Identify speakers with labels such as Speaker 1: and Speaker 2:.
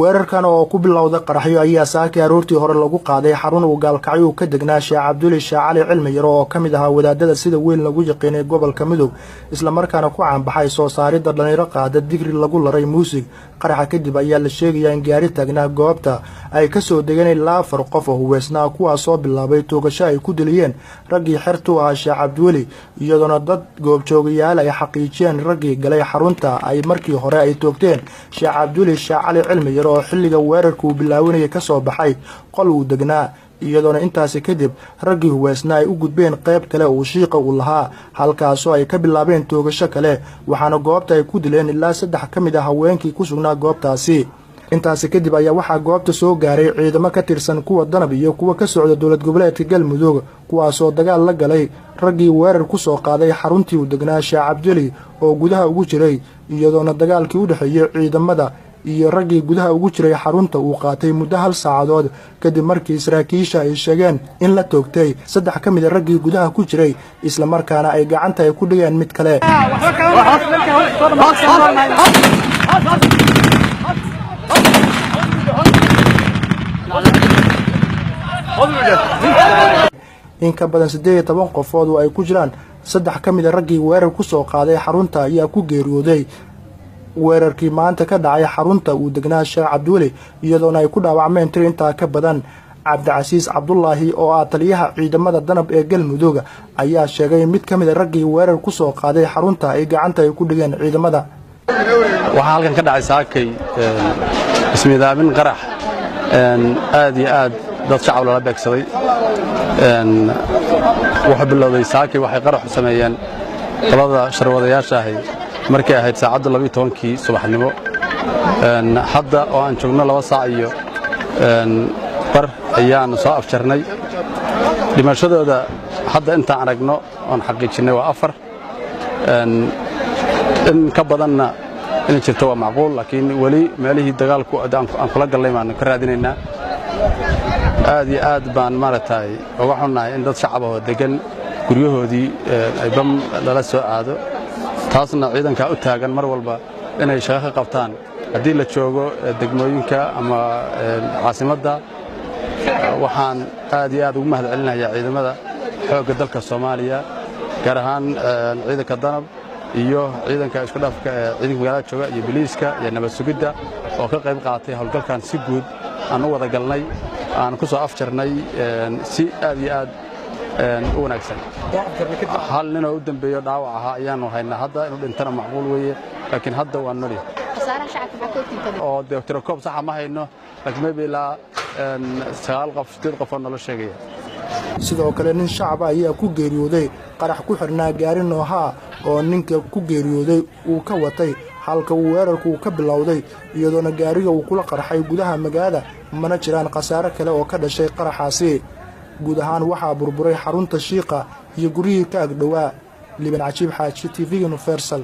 Speaker 1: weerarkan oo ku bilowday qaraxyo ayaa saakay aroortii hore lagu qaaday xarun uu gaalkacyo ka degnaa Sheekh Cabdulle Shaacali cilmi yar oo kamid ah wadaadada sida weyn lagu yaqaanay gobolka Midowg isla markaana ku caan baxay soo saaridda dhalinyaro qaada digri lagu laray muusig qaraxa kadib ayaa la sheegay in gaari taagnaa goobta ay ka soo deganay laafar qof oo weesnaa kuwaas oo bilaabay toogasho ay ku diliyeen raggii xirtu ah Sheekh Cabdulle iyadoona dad goobjoogayaal ay xaqiijiyeen raggii galay xarunta ay markii hore ay toogteen Sheekh Cabdulle Shaacali cilmi yar oo xilliga weerarku bilaawanaya ka soo baxay qol uu degnaa iyadoona intaas kadib raggii weesnaa ay u gudbeen qayb kale oo shiiqa u lahaa halkaas oo ay ka bilaabeen toogasho kale waxaana goobta ay ku dileen ilaa 3 kamid ah haweenkii ku sugnaa goobtaasi intaas kadib ayaa waxa goobta soo gaaray ciidamo ka tirsan kuwa danab iyo kuwa ka socda dawlad goboleedka Galmudug kuwaas oo dagaal la galay raggii weerar ku soo qaaday xaruntii uu degnaa Sheekh Cabdulle oo gudaha ugu jiray iyadoona dagaalkii u dhaxeeyay ciidamada iyo raggii gudaha ugu jiray xarunta uu qaatay muddo 1 saacadood kadib markii saraakiisha ay sheegeen in la toogtay 3 kamid ah raggii gudaha ku jiray isla markaana ay gacanta ay ku dhigeen mid kale in ka badan 18 qofood oo ay ku jiraan 3 kamid ah raggii weerar ku soo qaaday xarunta ayaa ku geeriyooday weerarkii maanta ka dhacay xarunta uu degnaa Sheekh Cabdulle iyadoona ay ku dhaawacmeen inta ka badan Cabdicasiis Cabdullaahi oo ah taliyaha ciidamada danab ee Galmudug ayaa sheegay mid kamid ah raggii weerar ku soo qaaday xarunta ay gacanta ay ku dhigeen ciidamada
Speaker 2: waxa halkan ka dhacay saakay ismiidaamin qarax aad iyo aad dad shacab la beegsaday waxa bilowday saakay waxay qarax sameeyeen talada sharwadayaasha ahay markay ahayd saacada 12kii subaxnimo hadda oo aan joogno 2 saac iyo bar ayaan soo afjarnay dhimashadooda hadda inta aan aragno on xaqiijinay waa 4 in ka badanna in jirto waa macquul laakiin wali meelihii dagaalku aan kula galnay maan ka raadinaynaa aad iyo aad baan maartay uga xunnahay in dad shacab ah oo degan guryahoodii ay bam lala soo aado taasna ciidanka u taagan mar walba inay shaqo ka qabtaan hadii la joogo degmooyinka ama caasimadda waxaan aad iyo aad ugu mahadcelinayaa ciidamada xoogga dalka Soomaaliya gaar ahaan ciidanka danab iyo ciidanka isku dhafka ciidanka magaalada jooga iyo booliiska iyo nabad sugidda oo ka qayb qaatay howlgalkan si guud aan u wada galnay aan ku soo afjarnay si aad iyo aad u wanaagsan hal nin oo u dambeeyo dhaawac ah ayaanu haynaa hadda inuu dhintana macquul weeye laakiin hadda waa noli
Speaker 3: wasaaraha shacabka ka tiintay
Speaker 2: oo doctor koob sax ma hayno laakiin maybe la 9 qof 8 qof oo nolol sheegaya
Speaker 1: sidoo kale nin shacab ayaa ku geeriyooday qarax ku xirnaa gaari nooha oo ninka ku geeriyooday uu ka watay halka uu weerarku ka bilowday iyadoona gaariga uu kula qarxay gudaha magaalada mana jiraan khasaare kale oo ka dhashay qaraxaasi guud ahaan waxaa burburay xarunta shiiqa iyo guriyada ka agdhawaa liban cajiib xaaji TV Universal